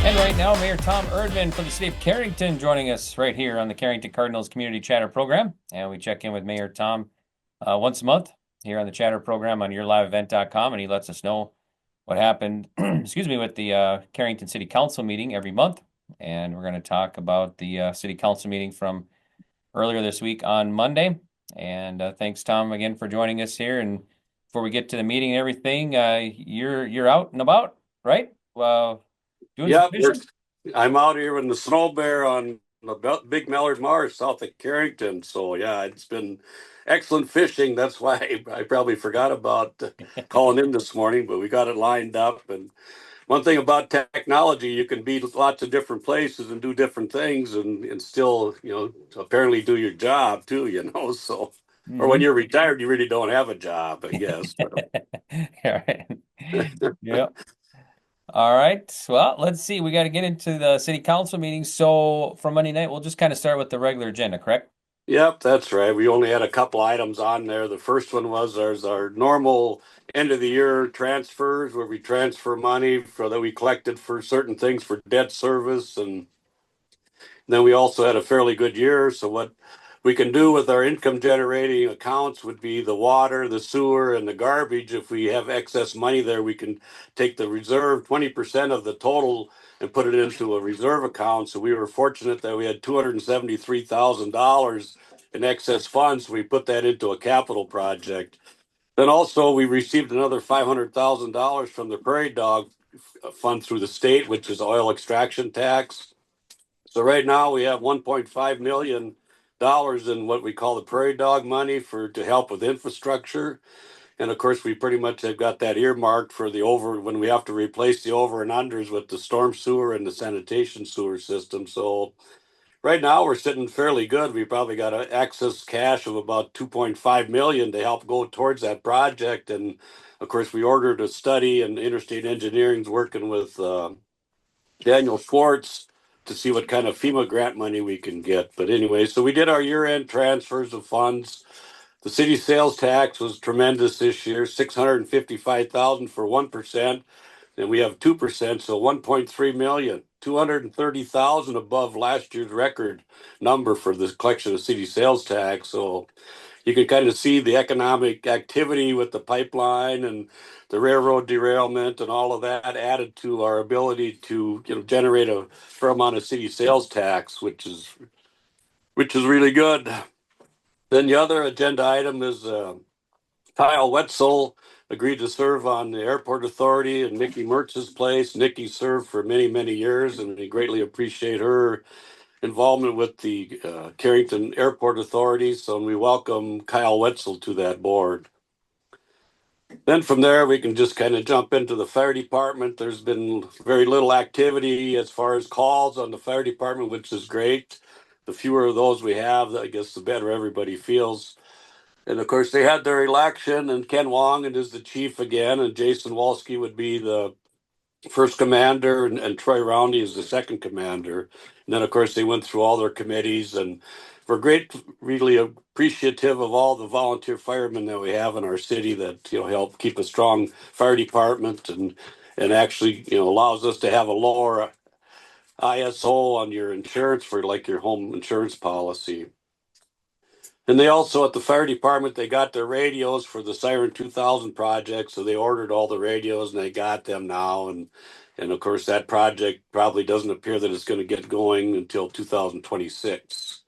And right now, Mayor Tom Erdmann for the city of Carrington joining us right here on the Carrington Cardinals Community Chatter program. And we check in with Mayor Tom once a month here on the Chatter program on yourliveevent.com. And he lets us know what happened, excuse me, with the Carrington City Council meeting every month. And we're going to talk about the City Council meeting from earlier this week on Monday. And thanks, Tom, again for joining us here. And before we get to the meeting and everything, you're out and about, right? Doing some Yeah, fishing? I'm out here in the Snow Bear on the Big Mallard Marsh south of Carrington. So yeah, it's been excellent fishing. That's why I probably forgot about calling in this morning, but we got it lined up. And one thing about technology, you can be lots of different places and do different things and still, apparently do your job too, So, or when Mm-hmm. you're retired, you really don't have a job, I guess. All right. Yeah. All right. Well, let's see. We got to get into the city council meeting. So for Monday night, we'll just kind of start with the regular agenda, correct? Yep, that's right. We only had a couple items on there. The first one was our normal end of the year transfers where we transfer money for that we collected for certain things for debt service. And then we also had a fairly good year. So what we can do with our income generating accounts would be the water, the sewer, and the garbage. If we have excess money there, we can take the reserve 20% of the total and put it into a reserve account. So we were fortunate that we had $273,000 in excess funds. We put that into a capital project. Then also we received another $500,000 from the Prairie Dog Fund through the state, which is oil extraction tax. So right now we have $1.5 million in what we call the prairie dog money to help with infrastructure. And of course, we pretty much have got that earmarked for the over when we have to replace the over and unders with the storm sewer and the sanitation sewer system. So right now we're sitting fairly good. We probably got an excess cash of about 2.5 million to help go towards that project. And of course, we ordered a study, and Interstate Engineering's working with Daniel Schwartz to see what kind of FEMA grant money we can get. But anyway, so we did our year-end transfers of funds. The city sales tax was tremendous this year, 655,000 for 1%, and we have 2%, so 1.3 million, 230,000 above last year's record number for the collection of city sales tax. So you can kind of see the economic activity with the pipeline and the railroad derailment and all of that added to our ability to generate a fair amount of city sales tax, which is really good. Then the other agenda item is Kyle Wetzel agreed to serve on the airport authority in Nikki Mertz's place. Nikki served for many, many years, and we greatly appreciate her involvement with the Carrington Airport Authority. So we welcome Kyle Wetzel to that board. Then from there, we can just kind of jump into the fire department. There's been very little activity as far as calls on the fire department, which is great. The fewer of those we have, I guess the better everybody feels. And of course, they had their election, and Ken Wong is the chief again, and Jason Walski would be the first commander, and Troy Roundy is the second commander. And then, of course, they went through all their committees, and we're really appreciative of all the volunteer firemen that we have in our city that help keep a strong fire department and actually allows us to have a lower ISO on your insurance for like your home insurance policy. And they also, at the fire department, they got their radios for the Siren 2000 project. So they ordered all the radios and they got them now. And of course, that project probably doesn't appear that it's going to get going until 2026.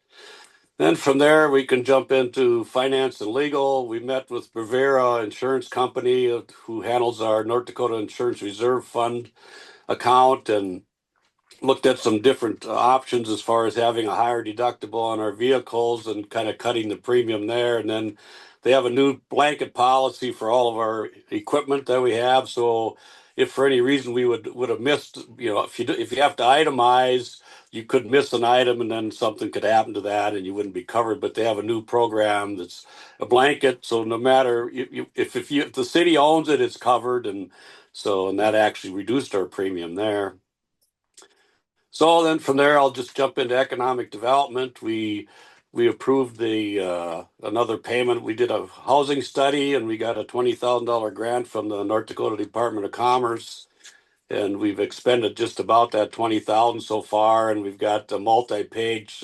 Then from there, we can jump into finance and legal. We met with Bravera Insurance Company, who handles our North Dakota Insurance Reserve Fund account, and looked at some different options as far as having a higher deductible on our vehicles and kind of cutting the premium there. And then they have a new blanket policy for all of our equipment that we have. So if for any reason we would have missed, if you have to itemize, you could miss an item and then something could happen to that and you wouldn't be covered. But they have a new program that's a blanket. So no matter if the city owns it, it's covered. And that actually reduced our premium there. So then from there, I'll just jump into economic development. We approved the another payment. We did a housing study and we got a $20,000 grant from the North Dakota Department of Commerce. and we've expended just about that 20,000 so far, and we've got a multi-page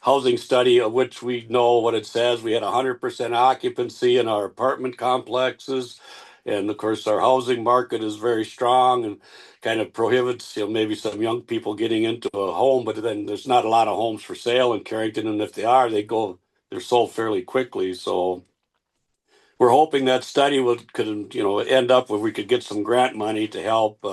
housing study of which we know what it says. We had 100% occupancy in our apartment complexes, and of course our housing market is very strong and kind of prohibits maybe some young people getting into a home, but then there's not a lot of homes for sale in Carrington, and if they are, they're sold fairly quickly. So we're hoping that study could end up where we could get some grant money to help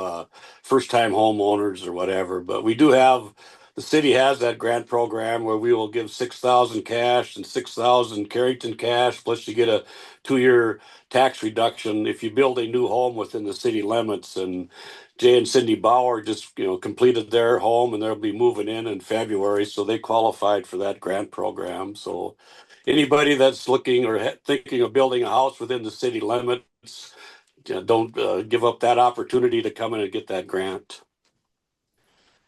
first time homeowners or whatever. But the city has that grant program where we will give 6,000 cash and 6,000 Carrington cash, plus you get a 2-year tax reduction if you build a new home within the city limits. And Jay and Cindy Bauer just completed their home, and they'll be moving in February, so they qualified for that grant program. So anybody that's looking or thinking of building a house within the city limits, don't give up that opportunity to come in and get that grant.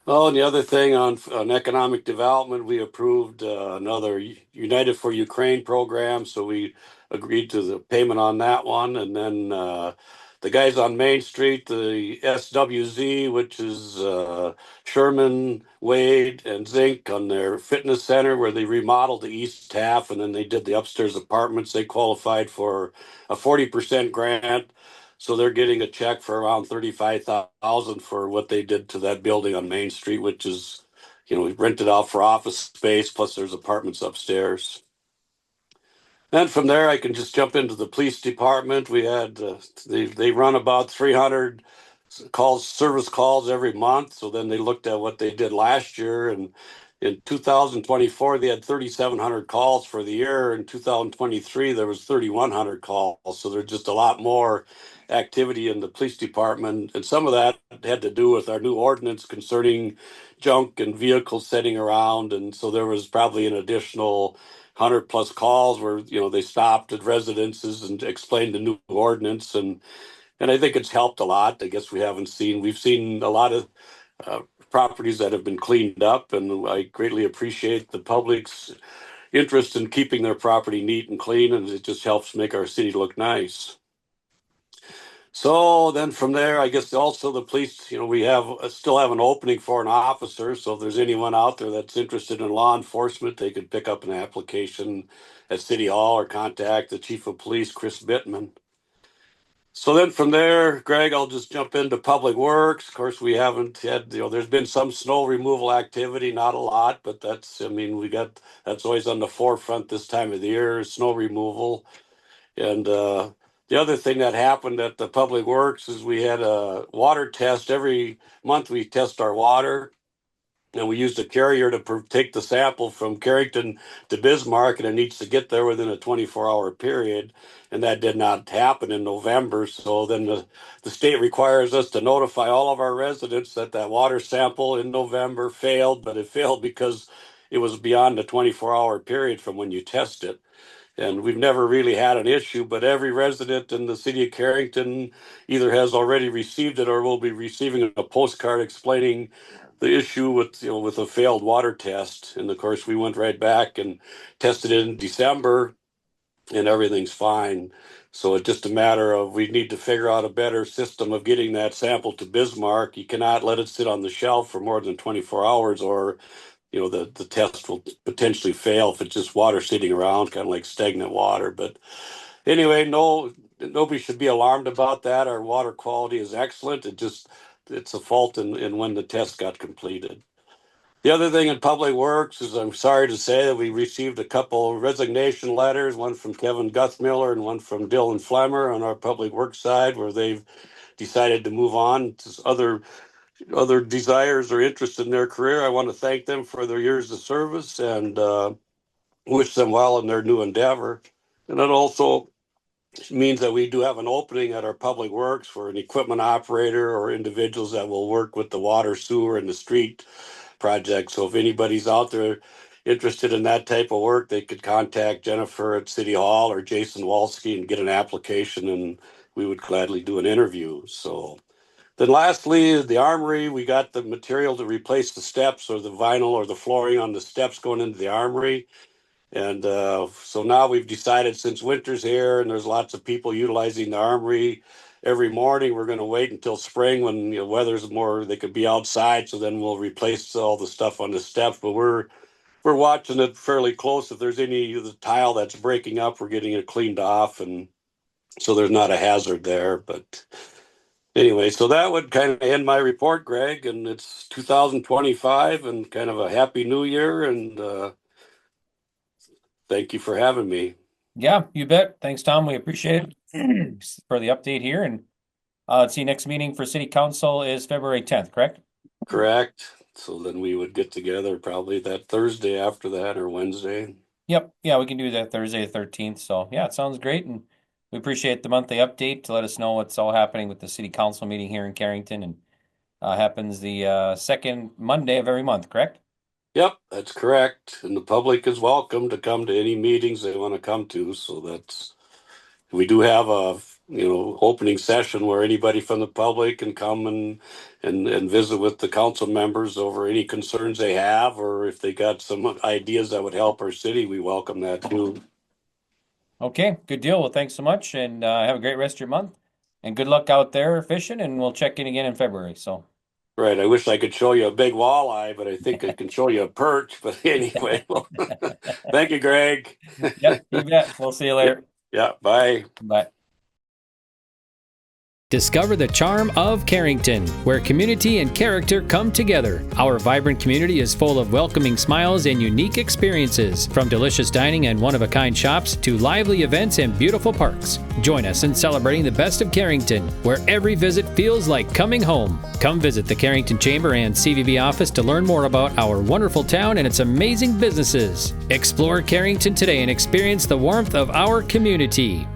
Oh, and the other thing on economic development, we approved another United for Ukraine program, so we agreed to the payment on that one. And then the guys on Main Street, the SWZ, which is Sherman, Wade, and Zink on their fitness center where they remodeled the east half and then they did the upstairs apartments. They qualified for a 40% grant. So they're getting a check for around 35,000 for what they did to that building on Main Street, which is, rented out for office space, plus there's apartments upstairs. Then from there, I can just jump into the police department. We had they run about 300 service calls every month. So then they looked at what they did last year, and in 2024 they had 3,700 calls for the year. In 2023 there was 3,100 calls. So there's just a lot more activity in the police department, and some of that had to do with our new ordinance concerning junk and vehicles sitting around. And so there was probably an additional 100+ calls where they stopped at residences and explained the new ordinance, and I think it's helped a lot. I guess we've seen a lot of properties that have been cleaned up, and I greatly appreciate the public's interest in keeping their property neat and clean, and it just helps make our city look nice. So then from there, I guess also the police, we still have an opening for an officer. So if there's anyone out there that's interested in law enforcement, they could pick up an application at City Hall or contact the Chief of Police, Chris Bittman. So then from there, Greg, I'll just jump into Public Works. Of course, we haven't had, there's been some snow removal activity, not a lot, but that's always on the forefront this time of the year, snow removal. And the other thing that happened at the Public Works is we had a water test. Every month we test our water, and we used a carrier to take the sample from Carrington to Bismarck, and it needs to get there within a 24-hour period. And that did not happen in November. So then the state requires us to notify all of our residents that water sample in November failed, but it failed because it was beyond the 24-hour period from when you test it. And we've never really had an issue, but every resident in the city of Carrington either has already received it or will be receiving a postcard explaining the issue with a failed water test. And of course, we went right back and tested it in December, and everything's fine. So it's just a matter of we need to figure out a better system of getting that sample to Bismarck. You cannot let it sit on the shelf for more than 24 hours, or the test will potentially fail if it's just water sitting around, kind of like stagnant water. But anyway, nobody should be alarmed about that. Our water quality is excellent. It's a fault in when the test got completed. The other thing in Public Works is I'm sorry to say that we received a couple resignation letters, one from Kevin Guthmiller and one from Dylan Flemmer on our Public Works side, where they've decided to move on to other desires or interest in their career. I want to thank them for their years of service and wish them well in their new endeavor. And it also means that we do have an opening at our Public Works for an equipment operator or individuals that will work with the water, sewer, and the street project. So if anybody's out there interested in that type of work, they could contact Jennifer at City Hall or Jason Walski and get an application, and we would gladly do an interview. So then lastly, the armory, we got the material to replace the steps or the vinyl or the flooring on the steps going into the armory. And so now we've decided, since winter's here and there's lots of people utilizing the armory every morning. We're going to wait until spring when weather's more, they could be outside. So then we'll replace all the stuff on the steps. But we're watching it fairly close. If there's any of the tile that's breaking up, we're getting it cleaned off, and so there's not a hazard there. But anyway, so that would kind of end my report, Greg. And it's 2025, and kind of a happy new year. And thank you for having me. Yeah, you bet. Thanks, Tom. We appreciate it for the update here. And let's see, next meeting for city council is February 10th, correct? Correct. So then we would get together probably that Thursday after that, or Wednesday. Yep. Yeah, we can do that Thursday the 13th. So yeah, it sounds great. And we appreciate the monthly update to let us know what's all happening with the city council meeting here in Carrington. And happens the second Monday of every month, correct? Yep, that's correct. And the public is welcome to come to any meetings they want to come to. So we do have a opening session where anybody from the public can come and visit with the council members over any concerns they have, or if they got some ideas that would help our city, we welcome that too. Okay, good deal. Well, thanks so much, and have a great rest of your month. And good luck out there fishing, and we'll check in again in February. So, Right. I wish I could show you a big walleye, but I think I can show you a perch. But anyway, well, thank you, Greg. yep, you bet. We'll see you later. Yeah, bye. Bye. Discover the charm of Carrington, where community and character come together. Our vibrant community is full of welcoming smiles and unique experiences, from delicious dining and one-of-a-kind shops to lively events and beautiful parks. Join us in celebrating the best of Carrington, where every visit feels like coming home. Come visit the Carrington Chamber and CVB office to learn more about our wonderful town and its amazing businesses. Explore Carrington today and experience the warmth of our community.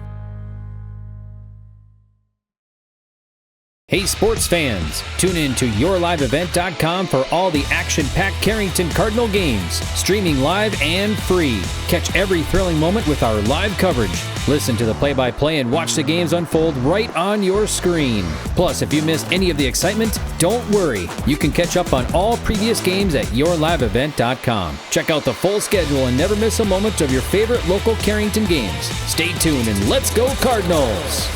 Hey sports fans, tune in to YourLiveEvent.com for all the action-packed Carrington Cardinal games, streaming live and free. Catch every thrilling moment with our live coverage. Listen to the play-by-play and watch the games unfold right on your screen. Plus, if you missed any of the excitement, don't worry. You can catch up on all previous games at YourLiveEvent.com. Check out the full schedule and never miss a moment of your favorite local Carrington games. Stay tuned and let's go Cardinals!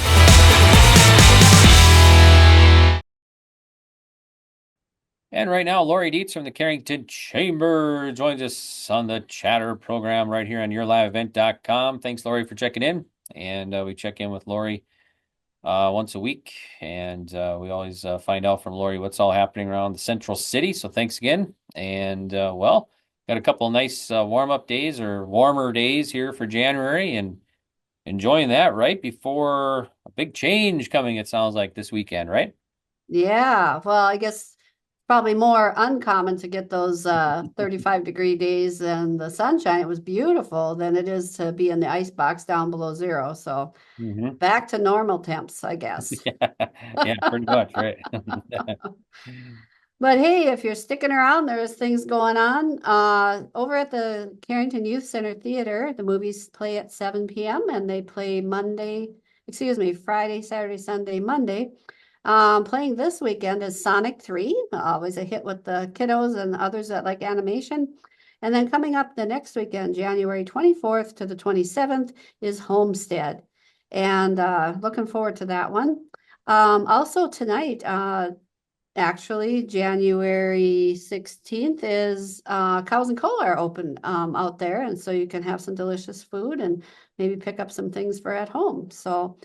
And right now, Laurie Dietz from the Carrington Chamber joins us on the Chatter program right here on YourLiveEvent.com. Thanks, Laurie, for checking in. And we check in with Laurie once a week. And we always find out from Laurie what's all happening around the Central City. So thanks again. And well, got a couple of nice warm-up days or warmer days here for January. And enjoying that right before a big change coming, it sounds like, this weekend, right? Yeah, well, I guess probably more uncommon to get those 35-degree days and the sunshine. It was beautiful than it is to be in the ice box down below zero. So back to normal temps, I guess. Yeah, pretty much, right? But hey, if you're sticking around, there's things going on. Over at the Carrington Youth Center Theater, the movies play at 7 p.m. and they play Friday, Saturday, Sunday, Monday. Playing this weekend is Sonic 3, always a hit with the kiddos and others that like animation. And then coming up the next weekend, January 24th to the 27th, is Homestead. And looking forward to that one. Also tonight, actually, January 16th is Cows and Cola are open out there. And so you can have some delicious food and maybe pick up some things for at home. So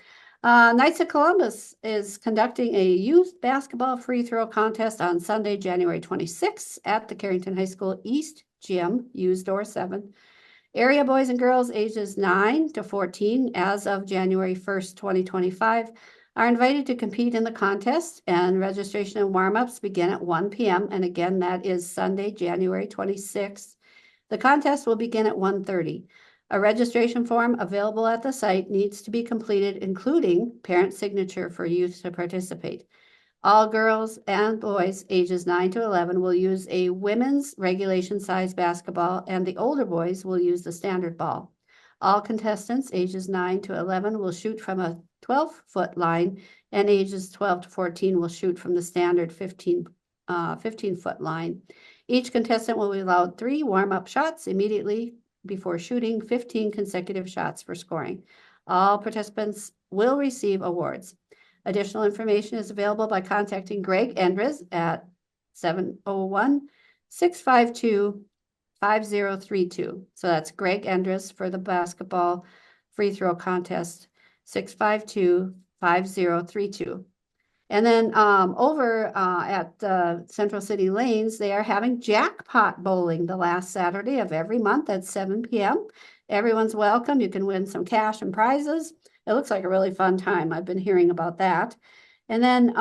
Knights of Columbus is conducting a youth basketball free throw contest on Sunday, January 26th at the Carrington High School East Gym, U's Door 7. Area boys and girls ages 9 to 14 as of January 1st, 2025 are invited to compete in the contest, and registration and warm-ups begin at 1 p.m. And again, that is Sunday, January 26th. The contest will begin at 1:30. A registration form available at the site needs to be completed, including parent signature for youth to participate. All girls and boys ages 9 to 11 will use a women's regulation size basketball, and the older boys will use the standard ball. All contestants ages 9 to 11 will shoot from a 12-foot line, and ages 12 to 14 will shoot from the standard 15-foot line. Each contestant will be allowed 3 warm-up shots immediately before shooting 15 consecutive shots for scoring. All participants will receive awards. Additional information is available by contacting Greg Endres at 701-652-5032. So that's Greg Endres for the basketball free throw contest, 652-5032. And then over at Central City Lanes, they are having jackpot bowling the last Saturday of every month at 7 p.m. Everyone's welcome. You can win some cash and prizes. It looks like a really fun time. I've been hearing about that. And then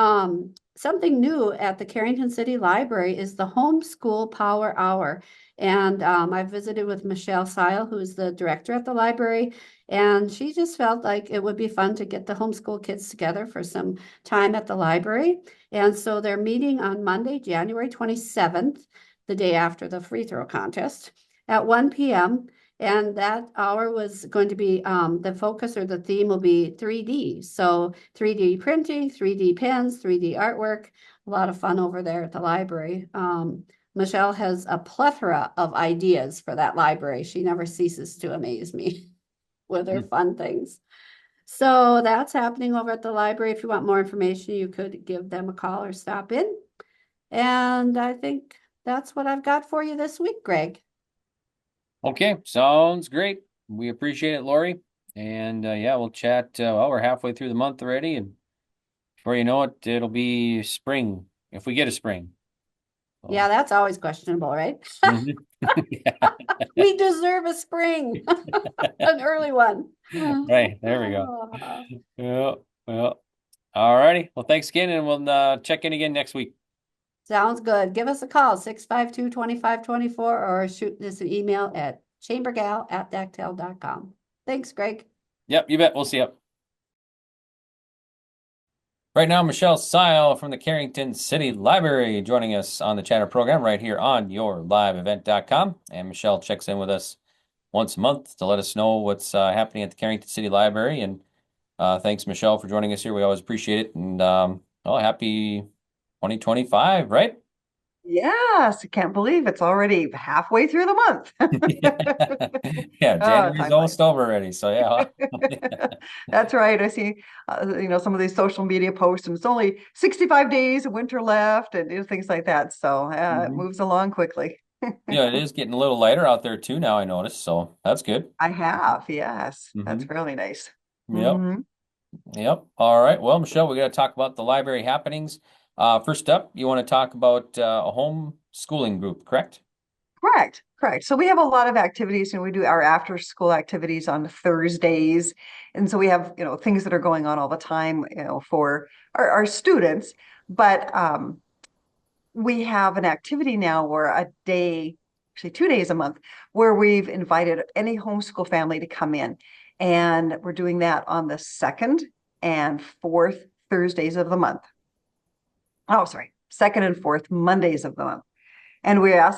something new at the Carrington City Library is the Homeschool Power Hour. And I visited with Michele Seil, who's the director at the library, and she just felt like it would be fun to get the homeschool kids together for some time at the library. And so they're meeting on Monday, January 27th, the day after the free throw contest at 1 p.m. And that hour was going to be, the focus or the theme will be 3D. So 3D printing, 3D pens, 3D artwork, a lot of fun over there at the library. Michele has a plethora of ideas for that library. She never ceases to amaze me with her fun things. So that's happening over at the library. If you want more information, you could give them a call or stop in. And I think that's what I've got for you this week, Greg. Okay, sounds great. We appreciate it, Laurie. And yeah, we'll chat. Well, we're halfway through the month already, and before you know it, it'll be spring, if we get a spring. Yeah, that's always questionable, right? Mhm. Yeah. We deserve a spring, an early one. Right, there we go. Yeah, yeah. All righty. Well, thanks again, and we'll check in again next week. Sounds good. Give us a call, 652-2524, or shoot us an email at chambergal@dactyl.com. Thanks, Greg. Yep, you bet. We'll see you. Right now, Michele Seil from the Carrington City Library joining us on the Chatter program right here on yourliveevent.com. And Michele checks in with us once a month to let us know what's happening at the Carrington City Library. And thanks, Michele, for joining us here. We always appreciate it. And happy 2025, right? Yes, I can't believe it's already halfway through the month. Yeah, January's time almost over already. So yeah. That's right. I see, some of these social media posts, and it's only 65 days of winter left, and things like that. So it moves along quickly. Yeah, it is getting a little lighter out there too now, I noticed. So that's good. I have, yes. That's really nice. Yep. Yep. All right. Well, Michele, we got to talk about the library happenings. First up, you want to talk about a home schooling group, correct? Correct. So we have a lot of activities, and we do our after school activities on Thursdays. And so we have, things that are going on all the time, for our students. But we have an activity now where actually 2 days a month, where we've invited any homeschool family to come in. And we're doing that on the 2nd and 4th Thursdays of the month. Oh, sorry, 2nd and 4th Mondays of the month. And we're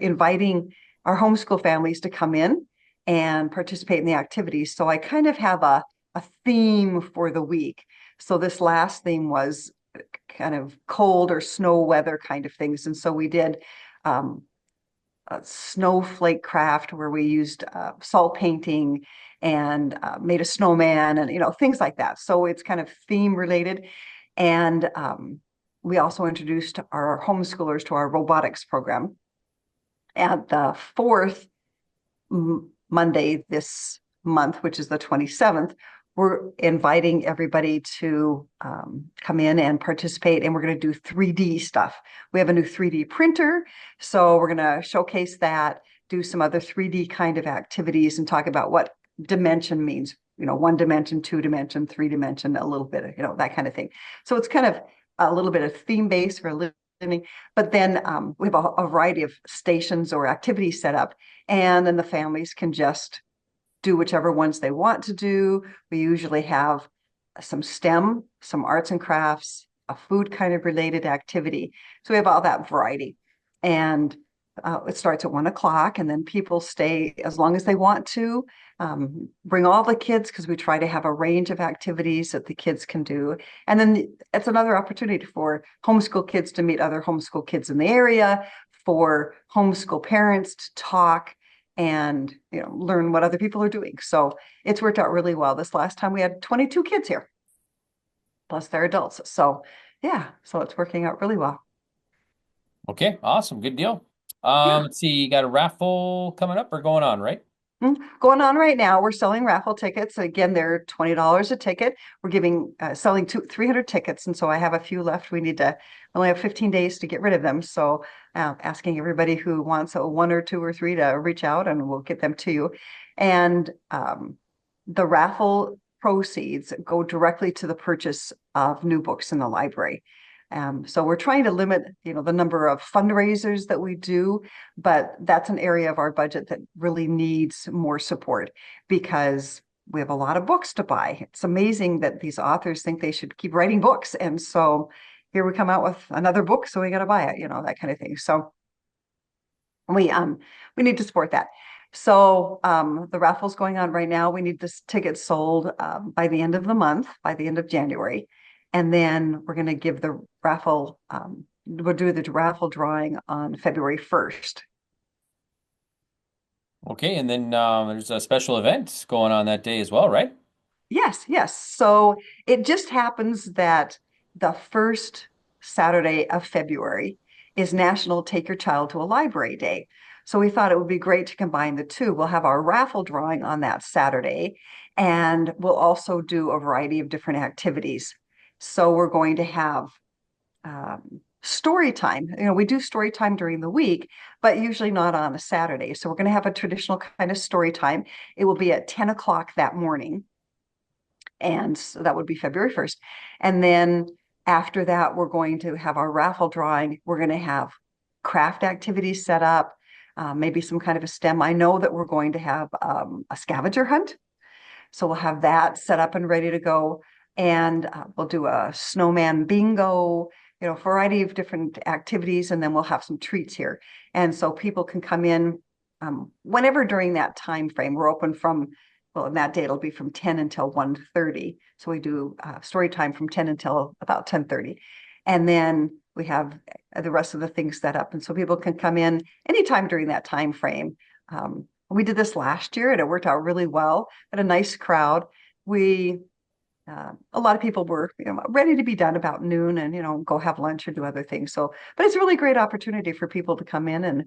inviting our homeschool families to come in and participate in the activities. So I kind of have a theme for the week. So this last theme was kind of cold or snow weather kind of things. And so we did a snowflake craft where we used salt painting and made a snowman and, things like that. So it's kind of theme related. And we also introduced our homeschoolers to our robotics program. At the 4th Monday this month, which is the 27th, we're inviting everybody to come in and participate, and we're going to do 3D stuff. We have a new 3D printer, so we're going to showcase that, do some other 3D kind of activities, and talk about what dimension means, 1 dimension, 2 dimension, 3 dimension, a little bit of, that kind of thing. So it's kind of a little bit of theme based for living, but then we have a variety of stations or activities set up, and then the families can just do whichever ones they want to do. We usually have some STEM, some arts and crafts, a food kind of related activity. So we have all that variety, and it starts at 1 o'clock, and then people stay as long as they want to. Bring all the kids, because we try to have a range of activities that the kids can do. And then it's another opportunity for homeschool kids to meet other homeschool kids in the area, for homeschool parents to talk and learn what other people are doing. So it's worked out really well. This last time we had 22 kids here. plus their adults. So yeah, so it's working out really well. Okay, awesome. Good deal. Yeah. Let's see, you got a raffle coming up or going on, right? Going on right now, we're selling raffle tickets. Again, they're $20 a ticket. We're selling 300 tickets, and so I have a few left. We only have 15 days to get rid of them. So asking everybody who wants a 1 or 2 or 3 to reach out, and we'll get them to you. And the raffle proceeds go directly to the purchase of new books in the library. So we're trying to limit, the number of fundraisers that we do, but that's an area of our budget that really needs more support because we have a lot of books to buy. It's amazing that these authors think they should keep writing books. And so here we come out with another book, so we got to buy it, that kind of thing. So we need to support that. So the raffle's going on right now. We need this ticket sold by the end of the month, by the end of January. And then we're going to give the raffle, we'll do the raffle drawing on February 1st. Okay, and then there's a special event going on that day as well, right? Yes, yes. So it just happens that the first Saturday of February is National Take Your Child to a Library Day. So we thought it would be great to combine the two. We'll have our raffle drawing on that Saturday, and we'll also do a variety of different activities. So we're going to have story time. We do story time during the week, but usually not on a Saturday. So we're going to have a traditional kind of story time. It will be at 10 o'clock that morning. And so that would be February 1st. And then after that, we're going to have our raffle drawing. We're going to have craft activities set up, maybe some kind of a STEM. I know that we're going to have a scavenger hunt. So we'll have that set up and ready to go. And we'll do a snowman bingo, a variety of different activities, and then we'll have some treats here. And so people can come in whenever during that time frame. We're open in that day, it'll be from 10 until 1:30. So we do story time from 10 until about 10:30. And then we have the rest of the things set up. And so people can come in anytime during that time frame. We did this last year, and it worked out really well. Had a nice crowd. A lot of people were ready to be done about noon and go have lunch or do other things. So, but it's a really great opportunity for people to come in and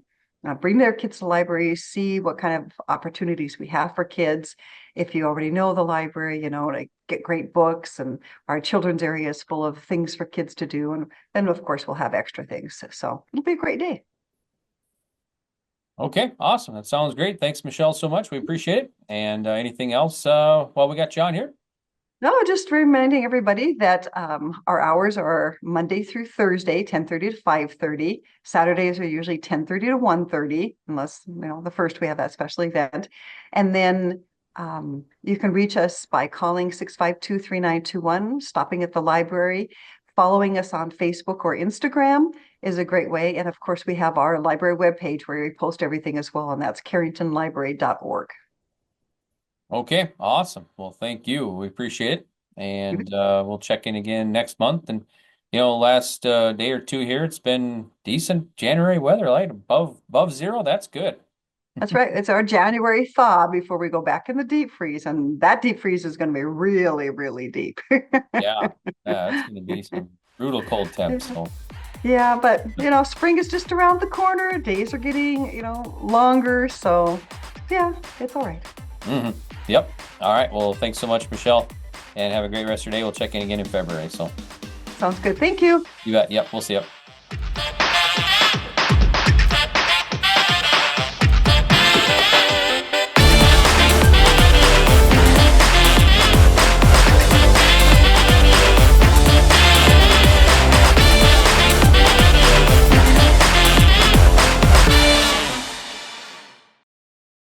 bring their kids to the library, see what kind of opportunities we have for kids. If you already know the library, to get great books, and our children's area is full of things for kids to do. And then of course we'll have extra things. So it'll be a great day. Okay, awesome. That sounds great. Thanks, Michele, so much. We appreciate it. And anything else while we got you on here? No, just reminding everybody that our hours are Monday through Thursday, 10:30 to 5:30. Saturdays are usually 10:30 to 1:30, unless, the first we have that special event. And then you can reach us by calling 652-3921, stopping at the library. Following us on Facebook or Instagram is a great way. And of course, we have our library webpage where we post everything as well, and that's carringtonlibrary.org. Okay, awesome. Well, thank you. We appreciate it. And we'll check in again next month. And, last day or two here, it's been decent January weather, like above zero. That's good. That's right. It's our January thaw before we go back in the deep freeze. And that deep freeze is going to be really, really deep. Yeah, it's going to be some brutal cold temps. So. Yeah, but, spring is just around the corner. Days are getting, longer. So, yeah, it's all right. Mm-hmm. Yep. All right. Well, thanks so much, Michele, and have a great rest of your day. We'll check in again in February. So sounds good. Thank you. You bet. Yep. We'll see you.